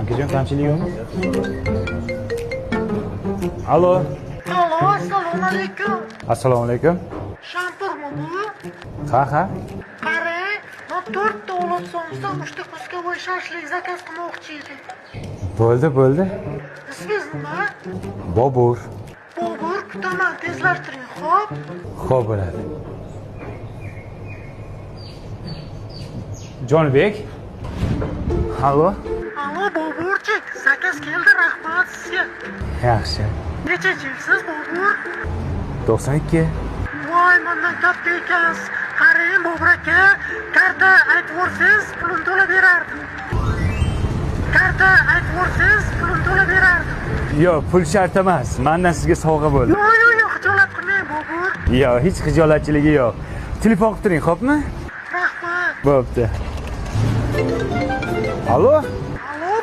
Akajon kamchilik yo'qmi? Alo. Alo, assalomu alaykum. Assalomu alaykum. Shampurmi bu? Ha. Qarang, men 4 ta olot so'msa uchta kuskovoy shashlik zakaz qilmoqchi edim. Bo'ldi. Ismingiz nima? Bobur. Bobur, kutaman, tezlashtiring, xo'p? Xo'p bo'ladi. Jonibek. Alo. Alo, Boburchik, zakaz keldi, rahmat sizga. Yaxshi. Necha yilsiz, Bobur? 92. Voy, mendan katta ekansiz. Qarang, Bobur aka, karta aytib yuborsangiz, pulim to'lab berardim. Yo'q, pul shart emas. Mendan sizga sovg'a bo'ldi. Yo'q, xijolat qilmang, Bobur. Yo'q, hech xijolatchiligi yo'q. Telefon qilib turing, xo'pmi? Rahmat. Bo'pti. Alo?